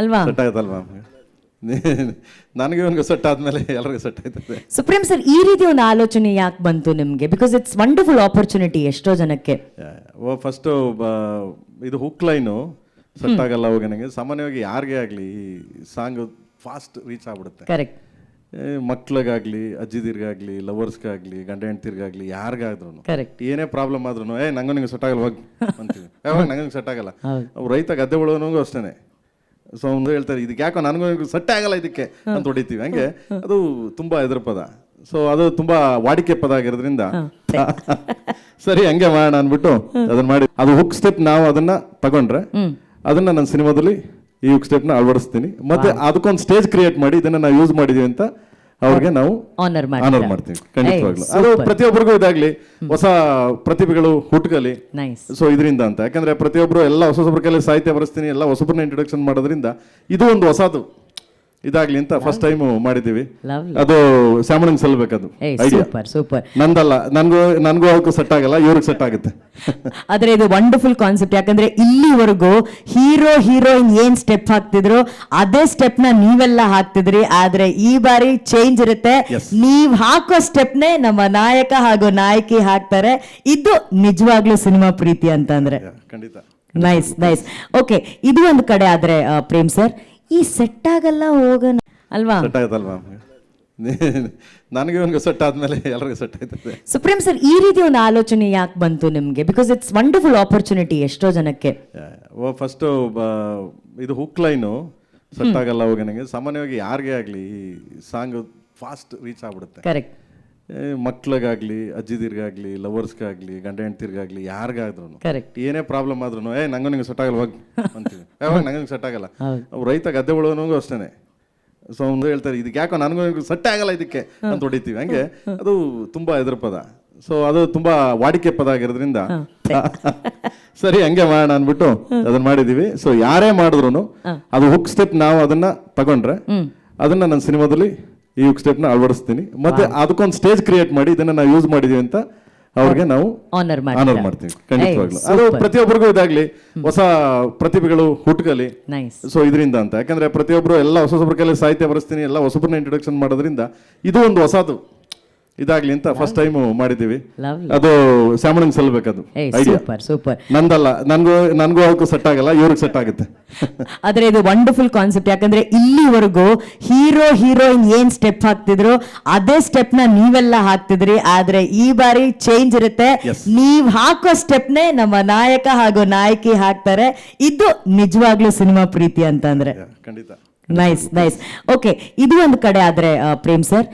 ಅಲ್ವಾ? ಸೆಟ್ ಆಗುತ್ತಲ್ವಾ? ನನಗೆ ಇವನಿಗೆ ಸೆಟ್ ಆದ್ಮೇಲೆ ಎಲ್ಲರಿಗೂ ಸೆಟ್ ಆಯ್ತದೆ. ಸುಪ್ರೀಂ ಸರ್, ಈ ರೀತಿ ಒಂದು ಆಲೋಚನೆ ಯಾಕೆ ಬಂತು ನಿಮಗೆ? ಬಿಕಾಸ್ ಇಟ್ಸ್ ವಂಡರ್ಫುಲ್ ಆಪರ್ಚುನಿಟಿ ಎಷ್ಟೋ ಜನಕ್ಕೆ. ಫಸ್ಟ್ ಇದು ಹುಕ್ ಲೈನು ಸೆಟ್ ಆಗಲ್ಲ ಅವಾಗ ನನಗೆ. ಸಾಮಾನ್ಯವಾಗಿ ಯಾರಿಗೇ ಆಗಲಿ ಈ ಸಾಂಗ್ ಫಾಸ್ಟ್ ರೀಚ್ ಆಗ್ಬಿಡುತ್ತೆ. ಕರೆಕ್ಟ್. ಮಕ್ಳಿಗಾಗ್ಲಿ, ಅಜ್ಜಿದಿರ್ಗಾಗ್ಲಿ, ಲವರ್ಸ್ಗಾಗ್ಲಿ, ಗಂಡ ಹೆಂಡ್ತಿರ್ಗಾಗ್ಲಿ, ಯಾರಿಗಾದ್ರೂ ಕರೆಕ್ಟ್. ಏನೇ ಪ್ರಾಬ್ಲಮ್ ಆದ್ರೂ ನಂಗೆ ನಿಂಗೆ ಸೆಟ್ ಆಗಲ್ಲ ಹೋಗಿ ಅಂತೀವಿ. ಯಾವಾಗ ನಂಗೆ ಸೆಟ್ ಆಗಲ್ಲ. ಅವ್ರು ರೈತ ಗದ್ದೆ ಉಳೋನಿಗೂ ಅಷ್ಟೇ. ಸೊ ಒಂದು ಹೇಳ್ತಾರೆ ಇದಕ್ಕೆ ಯಾಕೋ ನನಗೂ ಸೆಟ್ ಆಗಲ್ಲ ಇದಕ್ಕೆ ಅಂತ ಹೊಡಿತೀವಿ. ಹಂಗೆ ಅದು ತುಂಬಾ ಎದುರು ಪದ. ಸೊ ಅದು ತುಂಬಾ ವಾಡಿಕೆ ಪದ ಆಗಿರೋದ್ರಿಂದ ಸರಿ ಹಂಗೆ ಮಾಡೋಣ ಅಂದ್ಬಿಟ್ಟು ಅದನ್ನ ಮಾಡಿ, ಅದು ಹುಕ್ ಸ್ಟೆಪ್ ನಾವು ಅದನ್ನ ತಗೊಂಡ್ರೆ ಅದನ್ನ ನನ್ನ ಸಿನಿಮಾದಲ್ಲಿ ಈ ಹುಕ್ ಸ್ಟೆಪ್ ನ ಅಳವಡಿಸ್ತೀನಿ. ಮತ್ತೆ ಅದಕ್ಕೊಂದು ಸ್ಟೇಜ್ ಕ್ರಿಯೇಟ್ ಮಾಡಿ ಇದನ್ನ ನಾವು ಯೂಸ್ ಮಾಡಿದೀವಿ ಅಂತ ಅವ್ರಿಗೆ ನಾವು ಆನರ್ ಮಾಡ್ತೀವಿ ಖಂಡಿತವಾಗ್ಲು. ಅದು ಪ್ರತಿಯೊಬ್ಬರಿಗೂ ಇದಾಗ್ಲಿ, ಹೊಸ ಪ್ರತಿಭೆಗಳು ಹುಟ್ಟುಕಲಿ. ಸೊ ಇದರಿಂದ ಅಂತ, ಯಾಕಂದ್ರೆ ಪ್ರತಿಯೊಬ್ಬರು ಎಲ್ಲ ಹೊಸೊಬ್ಬರ ಕೈಲಿ ಸಾಹಿತ್ಯ ಬರೆಸ್ತೀನಿ, ಎಲ್ಲ ಹೊಸೊಬ್ಬರನ್ನ ಇಂಟ್ರೊಡಕ್ಷನ್ ಮಾಡೋದ್ರಿಂದ ಇದು ಒಂದು ಹೊಸದು ಇದಾಗ್ಲಿ ಅಂತ ಫಸ್ಟ್ ಟೈಮ್ ಮಾಡಿದೀವಿ. ಅದು ಸ್ಯಾಮಣಂಗ್ ಸಲ್ಬೇಕದು ಐಡಿಯಾ. ಸೂಪರ್. ನಂದಲ್ಲ, ನನ್ಗೂ ಅವಕ್ಕೂ ಸೆಟ್ ಆಗಲ್ಲ, ಇವ್ರಿಗೆ ಸೆಟ್ ಆಗುತ್ತೆ. ಆದ್ರೆ ಇದು ವಂಡರ್ಫುಲ್ ಕಾನ್ಸೆಪ್ಟ್. ಯಾಕಂದ್ರೆ ಇಲ್ಲಿವರೆಗೂ ಹೀರೋ ಹೀರೋಯಿನ್ ಏನ್ ಸ್ಟೆಪ್ ಹಾಕ್ತಿದ್ರು ಅದೇ ಸ್ಟೆಪ್ ನ ನೀವೆಲ್ಲ ಹಾಕ್ತಿದ್ರಿ. ಆದ್ರೆ ಈ ಬಾರಿ ಚೇಂಜ್ ಇರುತ್ತೆ. ನೀವ್ ಹಾಕೋ ಸ್ಟೆಪ್ ನೇ ನಮ್ಮ ನಾಯಕ ಹಾಗೂ ನಾಯಕಿ ಹಾಕ್ತಾರೆ. ಇದು ನಿಜವಾಗ್ಲೂ ಸಿನಿಮಾ ಪ್ರೀತಿ ಅಂತಂದ್ರೆ ಖಂಡಿತ. ನೈಸ್. ಓಕೆ, ಇದು ಒಂದು ಕಡೆ. ಆದ್ರೆ ಪ್ರೇಮ್ ಸರ್, ಈ ಸೆಟ್ ಆಗಲ್ಲ ಹೋಗೋಣ ಅಲ್ವಾ? ಸೆಟ್ ಆಗುತ್ತಲ್ವಾ? ನನಗೆ ಇವನಿಗೆ ಸೆಟ್ ಆದ್ಮೇಲೆ ಎಲ್ಲರಿಗೂ ಸೆಟ್ ಆಯ್ತದೆ. ಸುಪ್ರೀಂ ಸರ್, ಈ ರೀತಿ ಒಂದು ಆಲೋಚನೆ ಯಾಕೆ ಬಂತು ನಿಮಗೆ? ಬಿಕಾಸ್ ಇಟ್ಸ್ ವಂಡರ್ಫುಲ್ ಆಪರ್ಚುನಿಟಿ ಎಷ್ಟೋ ಜನಕ್ಕೆ. ಫಸ್ಟ್ ಇದು ಹುಕ್ ಲೈನು ಸೆಟ್ ಆಗಲ್ಲ ಅವಾಗ ನನಗೆ. ಸಾಮಾನ್ಯವಾಗಿ ಯಾರಿಗೇ ಆಗಲಿ ಈ ಸಾಂಗ್ ಫಾಸ್ಟ್ ರೀಚ್ ಆಗ್ಬಿಡುತ್ತೆ. ಕರೆಕ್ಟ್. ಮಕ್ಳಿಗಾಗ್ಲಿ, ಅಜ್ಜಿದಿರ್ಗಾಗ್ಲಿ, ಲವರ್ಸ್ಗಾಗ್ಲಿ, ಗಂಡ ಹೆಂಡ್ತಿರ್ಗಾಗ್ಲಿ, ಯಾರಿಗಾದ್ರೂ ಕರೆಕ್ಟ್. ಏನೇ ಪ್ರಾಬ್ಲಮ್ ಆದ್ರೂ ನಂಗೆ ನಿಂಗೆ ಸೆಟ್ ಆಗಲ್ಲ ಹೋಗಿ ಅಂತೀವಿ. ಯಾವಾಗ ನಂಗೆ ಸೆಟ್ ಆಗಲ್ಲ. ಅವ್ರು ರೈತ ಗದ್ದೆ ಉಳೋನಿಗೂ ಅಷ್ಟೇ. ಸೊ ಒಂದು ಹೇಳ್ತಾರೆ ಇದಕ್ಕೆ ಯಾಕೋ ನನಗೂ ಸೆಟ್ ಆಗಲ್ಲ ಇದಕ್ಕೆ ಅಂತ ಹೊಡಿತೀವಿ. ಹಂಗೆ ಅದು ತುಂಬಾ ಎದುರು ಪದ. ಸೊ ಅದು ತುಂಬಾ ವಾಡಿಕೆ ಪದ ಆಗಿರೋದ್ರಿಂದ ಸರಿ ಹಂಗೆ ಮಾಡೋಣ ಅಂದ್ಬಿಟ್ಟು ಅದನ್ನ ಮಾಡಿದೀವಿ. ಸೊ ಯಾರೇ ಮಾಡಿದ್ರು ಅದು ಹುಕ್ ಸ್ಟೆಪ್ ನಾವು ಅದನ್ನ ತಗೊಂಡ್ರೆ ಅದನ್ನ ನನ್ನ ಸಿನಿಮಾದಲ್ಲಿ ಈ ಹುಕ್ ಸ್ಟೆಪ್ ನ ಅಳವಡಿಸ್ತೀನಿ. ಮತ್ತೆ ಅದಕ್ಕೊಂದು ಸ್ಟೇಜ್ ಕ್ರಿಯೇಟ್ ಮಾಡಿ ಇದನ್ನ ನಾವು ಯೂಸ್ ಮಾಡಿದೀವಿ ಅಂತ ಅವ್ರಿಗೆ ನಾವು ಆನರ್ ಮಾಡ್ತೀವಿ ಖಂಡಿತವಾಗ್ಲು. ಅದು ಪ್ರತಿಯೊಬ್ಬರಿಗೂ ಇದಾಗ್ಲಿ, ಹೊಸ ಪ್ರತಿಭೆಗಳು ಹುಟ್ಟುಕಲಿ. ಸೊ ಇದರಿಂದ ಅಂತ, ಯಾಕಂದ್ರೆ ಪ್ರತಿಯೊಬ್ಬರು ಎಲ್ಲ ಹೊಸೊಬ್ಬರ ಕೈಲಿ ಸಾಹಿತ್ಯ ಬರೆಸ್ತೀನಿ, ಎಲ್ಲ ಹೊಸೊಬ್ಬರನ್ನ ಇಂಟ್ರೊಡಕ್ಷನ್ ಮಾಡೋದ್ರಿಂದ ಇದು ಒಂದು ಹೊಸದು ಇದಾಗ್ಲಿ ಅಂತ ಫಸ್ಟ್ ಟೈಮ್ ಮಾಡಿದೀವಿ. ಅದು ಸ್ಯಾಮಣಂಗ್ ಸಲ್ಬೇಕದು ಐಡಿಯಾ. ಸೂಪರ್. ನಂದಲ್ಲ, ನನ್ಗೂ ಅವಕ್ಕೂ ಸೆಟ್ ಆಗಲ್ಲ, ಇವ್ರಿಗೆ ಸೆಟ್ ಆಗುತ್ತೆ. ಆದ್ರೆ ಇದು ವಂಡರ್ಫುಲ್ ಕಾನ್ಸೆಪ್ಟ್. ಯಾಕಂದ್ರೆ ಇಲ್ಲಿವರೆಗೂ ಹೀರೋ ಹೀರೋಯಿನ್ ಏನ್ ಸ್ಟೆಪ್ ಹಾಕ್ತಿದ್ರು ಅದೇ ಸ್ಟೆಪ್ ನ ನೀವೆಲ್ಲ ಹಾಕ್ತಿದ್ರಿ. ಆದ್ರೆ ಈ ಬಾರಿ ಚೇಂಜ್ ಇರುತ್ತೆ. ನೀವ್ ಹಾಕೋ ಸ್ಟೆಪ್ ನೇ ನಮ್ಮ ನಾಯಕ ಹಾಗೂ ನಾಯಕಿ ಹಾಕ್ತಾರೆ. ಇದು ನಿಜವಾಗ್ಲೂ ಸಿನಿಮಾ ಪ್ರೀತಿ ಅಂತಂದ್ರೆ ಖಂಡಿತ. ನೈಸ್. ಓಕೆ, ಇದು ಒಂದು ಕಡೆ. ಆದ್ರೆ ಪ್ರೇಮ್ ಸರ್,